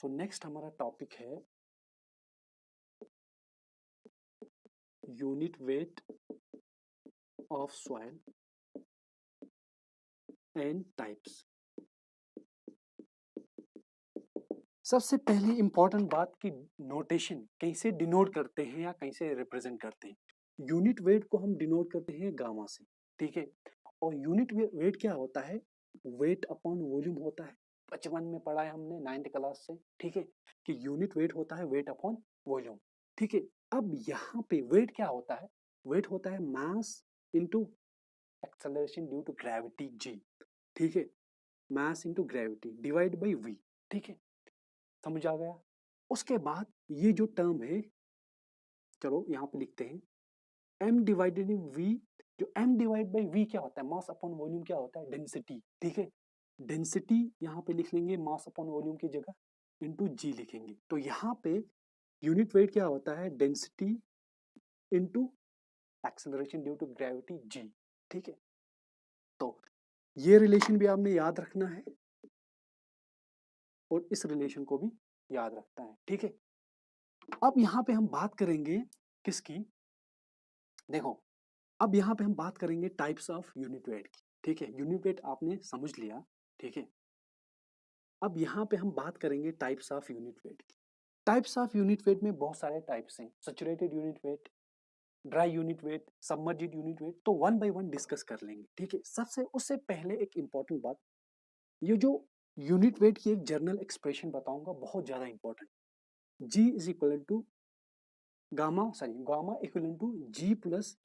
So next हमारा topic है unit weight of soil and types. सबसे पहली इंपॉर्टेंट बात कि नोटेशन कैसे डिनोट करते हैं या कैसे रिप्रेजेंट करते हैं। यूनिट वेट को हम डिनोट करते हैं गामा से, ठीक है। और यूनिट वेट क्या होता है? वेट अपॉन वॉल्यूम होता है। 55 में पढ़ा है हमने 9th क्लास से, ठीक है, कि यूनिट वेट होता है वेट अपॉन वॉल्यूम, ठीक है। अब यहाँ पे वेट क्या होता है? वेट होता है mass into acceleration due to gravity G, ठीक है। Mass into gravity divide by V, ठीक है। समझ आ गया? उसके बाद ये जो टर्म है, चलो यहाँ पे लिखते हैं m डिवाइडेड वी। जो m डिवाइड बाई वी क्या होता है? मास अपॉन वॉल्यूम क्या होता है? डेंसिटी, ठीक है। डेंसिटी यहाँ पे लिख लेंगे मास अपॉन वॉल्यूम की जगह इंटू जी लिखेंगे। तो यहाँ पे यूनिट वेट क्या होता है? Density into acceleration due to gravity G, ठीक है। तो ये रिलेशन भी आपने याद रखना है और इस रिलेशन को भी याद रखना है, ठीक है। अब यहाँ पे हम बात करेंगे किसकी? देखो, अब यहाँ पे हम बात करेंगे टाइप्स ऑफ यूनिट वेट की, ठीक है। यूनिट वेट आपने समझ लिया, ठीक है। अब यहाँ पे हम बात करेंगे टाइप्स ऑफ यूनिट वेट की। टाइप्स ऑफ यूनिट वेट में बहुत सारे टाइप्स हैं। Saturated unit wait, dry unit wait, submerged unit weight, तो वन बाय वन डिस्कस कर लेंगे, ठीक है। सबसे उससे पहले एक इंपॉर्टेंट बात, ये जो यूनिट वेट की एक जर्नल एक्सप्रेशन बताऊंगा, बहुत ज्यादा important. G is equal to gamma equal to G plus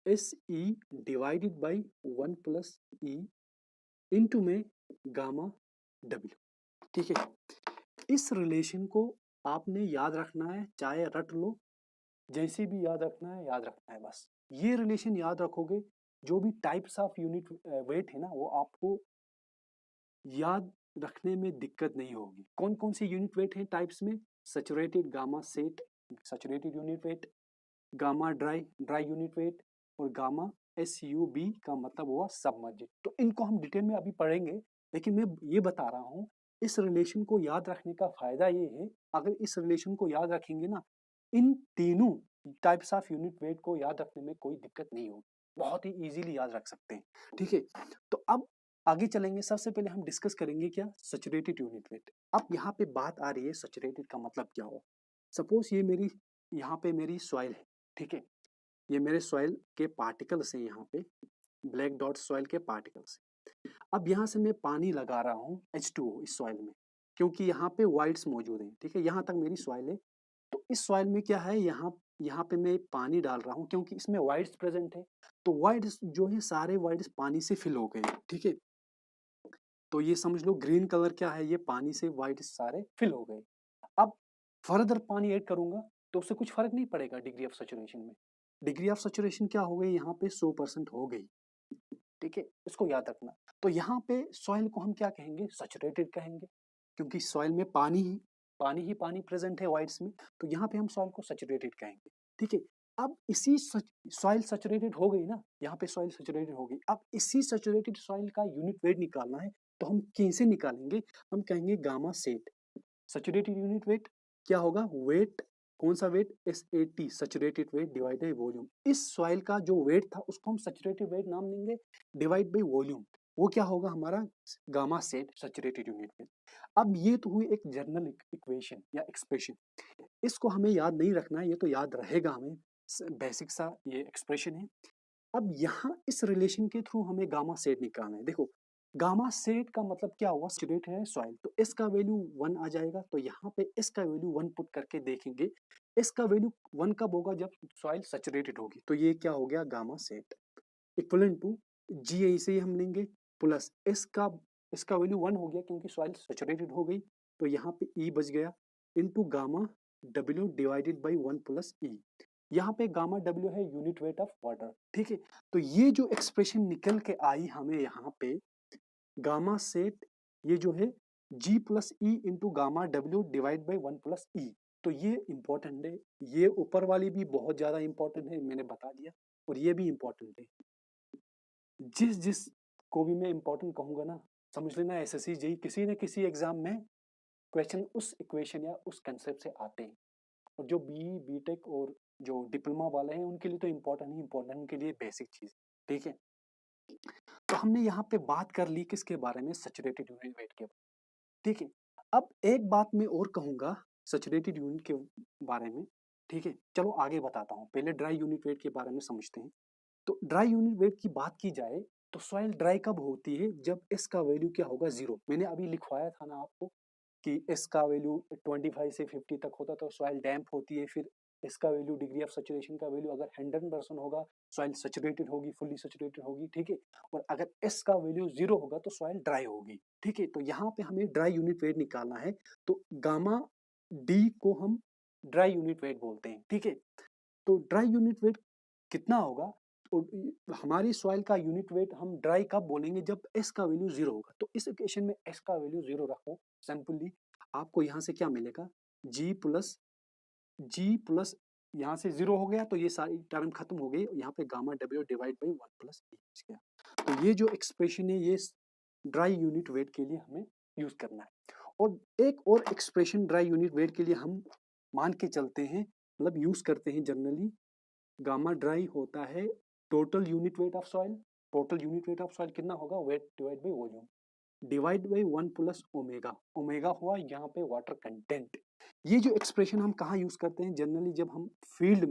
S E divided by 1 plus E into में गामा डब्ल्यू, ठीक है। इस रिलेशन को आपने याद रखना है, चाहे रट लो, जैसे भी याद रखना है याद रखना है, बस ये रिलेशन याद रखोगे। जो भी टाइप्स ऑफ यूनिट वेट है ना, वो आपको याद रखने में दिक्कत नहीं होगी। कौन कौन सी यूनिट वेट है टाइप्स में? Saturated, gamma sat saturated unit wait, gamma dry dry unit wait, और गामा SUB का मतलब हुआ सबमर्ज्ड। तो इनको हम डिटेल में अभी पढ़ेंगे, लेकिन मैं ये बता रहा हूँ इस रिलेशन को याद रखने का फायदा ये है, अगर इस रिलेशन को याद रखेंगे ना, इन तीनों टाइप्स ऑफ यूनिट वेट को याद रखने में कोई दिक्कत नहीं होगी, बहुत ही इजीली याद रख सकते हैं, ठीक है। तो अब आगे चलेंगे। सबसे पहले हम डिस्कस करेंगे क्या? Saturated unit wait. अब यहाँ पे बात आ रही है सैचुरेटेड का मतलब क्या हो। सपोज ये मेरी यहाँ पे मेरी सॉइल है, ठीक है। ये मेरे सॉइल के पार्टिकल्स हैं, यहाँ पे ब्लैक डॉट सॉइल के पार्टिकल्स। अब यहाँ से मैं पानी लगा रहा हूँ H2O इस सॉइल में, क्योंकि यहाँ पे वाइड्स मौजूद हैं, ठीक है। यहाँ तक मेरी सॉइल है। तो इस सॉइल में क्या है, यहाँ यहाँ पे मैं पानी डाल रहा हूँ क्योंकि इसमें वाइड्स प्रेजेंट है। तो वाइड्स जो है, सारे वाइड्स पानी से फिल हो गए, ठीक है। तो ये समझ लो ग्रीन कलर क्या है, ये पानी से वाइड्स सारे फिल हो गए। अब फर्दर पानी ऐड करूंगा तो उससे कुछ फर्क नहीं पड़ेगा डिग्री ऑफ सैचुरेशन में। डिग्री ऑफ सैचुरेशन क्या हो गई यहाँ पे? 100% हो गई, ठीक है। इसको याद रखना। तो यहाँ पे सॉइल को हम क्या कहेंगे? सैचुरेटेड कहेंगे, क्योंकि सॉइल में पानी प्रेजेंट है वाइड्स में। तो यहाँ पे हम सॉइल को सैचुरेटेड कहेंगे, ठीक है। अब इसी सॉइल सैचुरेटेड हो गई ना, यहाँ पे सॉइल सैचुरेटेड हो गई। अब इसी सैचुरेटेड सॉइल का यूनिट वेट निकालना है, तो हम कैसे निकालेंगे? हम कहेंगे gamma sat. Saturated unit weight क्या होगा? वेट, कौन सा weight? SAT saturated weight divide by volume. इस सॉइल का जो वेट था उसको हम सैचुरेटेड वेट नाम देंगे, डिवाइड बाई वॉल्यूम। वो क्या होगा हमारा? Gamma sat saturated unit wait. अब ये तो हुई एक जर्नल इक्वेशन या एक्सप्रेशन, इसको हमें याद नहीं रखना है, ये तो याद रहेगा हमें, बेसिक सा ये एक्सप्रेशन है। अब यहाँ इस रिलेशन के थ्रू हमें गामा सेट निकालना है। देखो, गामा सेट का मतलब क्या हुआ? सैचुरेट है सॉइल, तो एस का वैल्यू 1 आ जाएगा। तो यहाँ पे एस का वैल्यू 1 पुट करके देखेंगे। एस का वैल्यू 1 कब होगा? जब सॉइल सैचुरेटेड होगी। तो ये क्या हो गया? गामा सेट इक्वलेंट टू जी, ऐसे ही हम लेंगे, प्लस इसका वैल्यू 1 हो गया क्योंकि सॉइल सैचुरेटेड हो गई। तो यहाँ पे ई बच गया, into gamma W divided by 1 plus E. यहाँ पे गामा डब्ल्यू है यूनिट वेट ऑफ वाटर, ठीक है। तो ये जो एक्सप्रेशन निकल के आई हमें यहाँ पे, गामा सेट ये जो है G plus E into gamma W divide by 1 plus E. तो ये इंपॉर्टेंट है, ये ऊपर वाली भी बहुत ज्यादा इंपॉर्टेंट है, मैंने बता दिया, और ये भी इंपॉर्टेंट है। जिस जिस को भी मैं इंपॉर्टेंट कहूंगा ना, समझ लेना SSC JEE किसी न किसी एग्जाम में क्वेश्चन उस इक्वेशन या उस कंसेप्ट से आते हैं। और जो बीटेक और जो डिप्लोमा वाले हैं उनके लिए तो इम्पोर्टेंट ही इम्पोर्टेंट, उनके लिए बेसिक चीज। ठीक है, तो हमने यहाँ पे बात कर ली किसके बारे में, सैचुरेटेड यूनिट वेट के बारे में। ठीक है, अब एक बात मैं और कहूंगा सैचुरेटेड यूनिट के बारे में। ठीक है, चलो आगे बताता हूँ, पहले ड्राई यूनिट वेट के बारे में समझते हैं। तो ड्राई यूनिट वेट की बात की जाए तो सॉइल ड्राई कब होती है, जब एस का वैल्यू क्या होगा, 0। मैंने अभी लिखवाया था ना आपको कि एस का वैल्यू 25 से 50 तक होता तो सॉइल डैम्प होती है। फिर इसका वैल्यू, डिग्री ऑफ सैचुरेशन का वैल्यू अगर 100% होगा सॉइल सैचुरेटेड होगी, फुल्ली सैचुरेटेड होगी। ठीक है, और अगर एस का वैल्यू 0 होगा तो सॉइल ड्राई होगी। ठीक है, तो यहाँ पे हमें ड्राई यूनिट वेट निकालना है, तो गामा डी को हम ड्राई यूनिट वेट बोलते हैं। ठीक है, तो ड्राई यूनिट वेट कितना होगा, तो हमारी सॉइल का यूनिट वेट हम ड्राई कब बोलेंगे, जब एस का वैल्यू 0 होगा। तो इस इक्वेशन में एस का वैल्यू 0 रखो, सिंपली आपको यहाँ से क्या मिलेगा, जी प्लस यहाँ से 0 हो गया तो ये सारी टर्म खत्म हो गई, यहाँ पे gamma W divide by 1 plus E. तो ये जो एक्सप्रेशन है ये ड्राई यूनिट वेट के लिए हमें यूज करना है। और एक और एक्सप्रेशन ड्राई यूनिट वेट के लिए हम मान के चलते हैं, मतलब यूज करते हैं जनरली, गामा ड्राई होता है total unit weight of soil. Total unit weight of soil कितना होगा, wait divide by volume divide by 1 plus omega. Omega हुआ यहाँ पे वाटर कंटेंट। ये जो एक्सप्रेशन हम कहाँ यूज करते हैं, जनरली जब हम फील्ड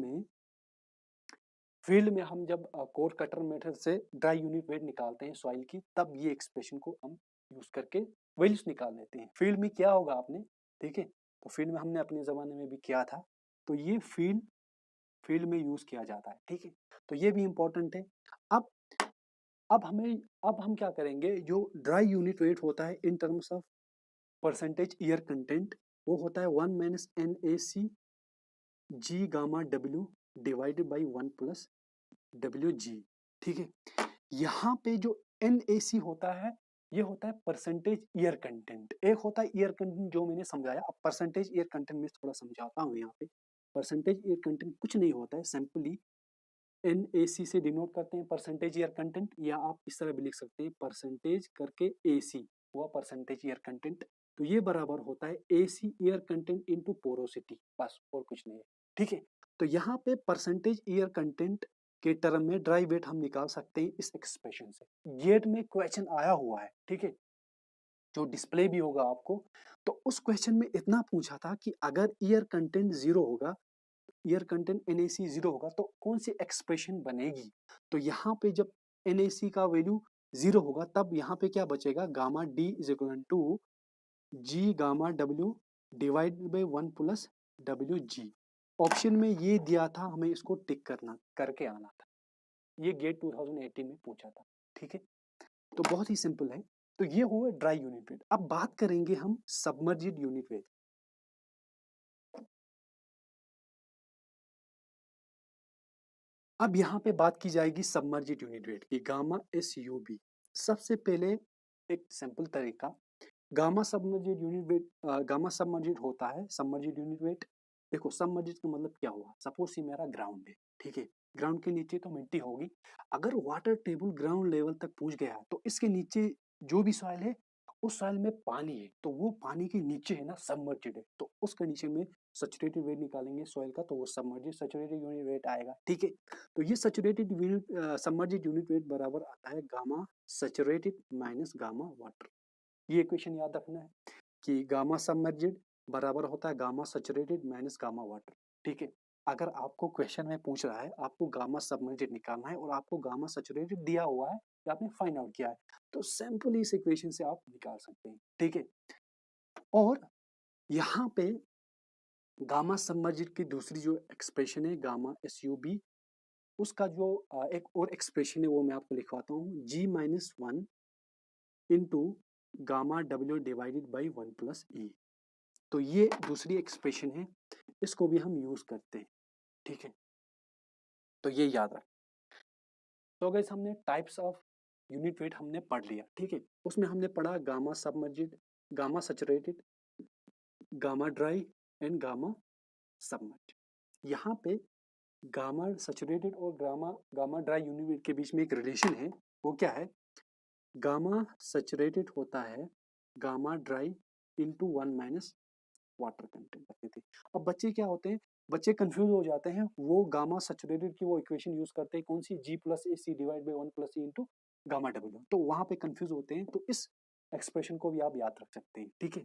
में हम जब कोर कटर मेथड से ड्राई यूनिट वेट निकालते हैं सॉइल की, तब ये एक्सप्रेशन को हम यूज करके वैल्यूज निकाल लेते हैं। फील्ड में क्या होगा आपने, ठीक है, तो फील्ड में हमने अपने जमाने में भी किया था, तो ये फील्ड में यूज किया जाता है। ठीक है, तो ये भी इंपॉर्टेंट है। अब अब हम क्या करेंगे, जो ड्राई यूनिट वेट होता है in terms of percentage year content, वो होता है 1 minus NaC ji gamma W divided by 1 plus WG। ठीक है, यहाँ पे जो NaC होता है ये होता है परसेंटेज ईयर कंटेंट, एक होता है ईयर कंटेंट जो मैंने समझाया। अब परसेंटेज ईयर कंटेंट में थोड़ा समझाता हूँ। यहाँ पे परसेंटेज ईयर कंटेंट कुछ नहीं होता है, सिंपली NaC से डिनोट करते हैं परसेंटेज ईयर कंटेंट, या आप इस तरह भी लिख सकते हैं परसेंटेज करके AC हुआ परसेंटेज ईयर कंटेंट। तो ये बराबर होता है AC year content into porosity, बस और कुछ नहीं है। ठीक है, तो यहाँ पे परसेंटेज ईयर कंटेंट के टर्म में ड्राई वेट हम निकाल सकते हैं इस एक्सप्रेशन से। गेट में क्वेश्चन आया हुआ है, ठीक है, जो डिस्प्ले भी होगा आपको। तो उस क्वेश्चन में इतना पूछा था कि अगर ईयर कंटेंट 0 होगा, ईयर कंटेंट NaC 0 होगा तो कौन सी एक्सप्रेशन बनेगी। तो यहाँ पे जब NaC का वैल्यू 0 होगा तब यहाँ पे क्या बचेगा, gamma D is equal to G gamma W divide by 1 plus WG। Option में ये दिया था, हमें इसको टिक करके आना था। ये गेट 2018 में पूछा था। ठीक है, तो बहुत ही सिंपल है। तो ये हुआ ड्राई यूनिट वेट। अब बात करेंगे हम सबमर्जिड यूनिट वेट। अब यहाँ पे बात की जाएगी सबमर्जिड यूनिट वेट की, गामा SUB। सबसे पहले एक सिंपल तरीका, गामा सबमर्जिड यूनिट वेट, गामा सबमर्जिड होता है सबमर्जिड यूनिट वेट। देखो सबमर्जिड का मतलब क्या हुआ, सपोज ये मेरा ग्राउंड है, ठीक है, ग्राउंड के नीचे तो मिट्टी होगी। अगर वाटर टेबल ग्राउंड लेवल तक पहुंच गया तो इसके नीचे जो भी सॉइल है उस सॉइल में पानी है, तो वो पानी के नीचे है ना, सबमर्जिड है। तो उस कंडीशन में सैचुरेटेड वेट निकालेंगे सॉइल का, तो वो सबमर्जिड सैचुरेटेड यूनिट वेट आएगा। ठीक है, तो ये सैचुरेटेड यूनिट सबमर्जिड यूनिट वेट बराबर आता है gamma saturated minus gamma water. ये इक्वेशन याद रखना है कि गामा सबमर्जिड बराबर होता है gamma saturated minus gamma water. ठीक है, अगर आपको क्वेश्चन में पूछ रहा है आपको गामा सबमर्जिड निकालना है और आपको गामा सैचुरेटेड दिया हुआ है या आपने फाइंड आउट किया है, तो सिंपली इस इक्वेशन से आप निकाल सकते हैं। ठीक है, और यहाँ पे गामा सबमर्जिड की दूसरी जो एक्सप्रेशन है गामा SUB, उसका जो एक और एक्सप्रेशन है वो मैं आपको लिखवाता हूँ, G-1 into gamma W divided by 1 plus E। तो ये दूसरी एक्सप्रेशन है, इसको भी हम यूज करते हैं। ठीक है, तो ये याद रख। तो गाइस हमने टाइप्स ऑफ यूनिट वेट हमने पढ़ लिया। ठीक है, उसमें हमने पढ़ा gamma submerged, gamma saturated, gamma dry and gamma submerged. यहाँ पे गामा सैचुरेटेड और गामा ड्राई यूनिट वेट के बीच में एक रिलेशन है, वो क्या है, गामा सैचुरेटेड होता है gamma dry into 1 minus water content रखी थी। अब बच्चे क्या होते हैं, बच्चे कंफ्यूज हो जाते हैं, वो गामा सैचुरेटेड की वो इक्वेशन यूज करते हैं, कौन सी, G plus A C divide by 1 plus E into gamma W, तो वहां पे कंफ्यूज होते हैं, तो इस एक्सप्रेशन को भी आप याद रख सकते हैं, ठीक है।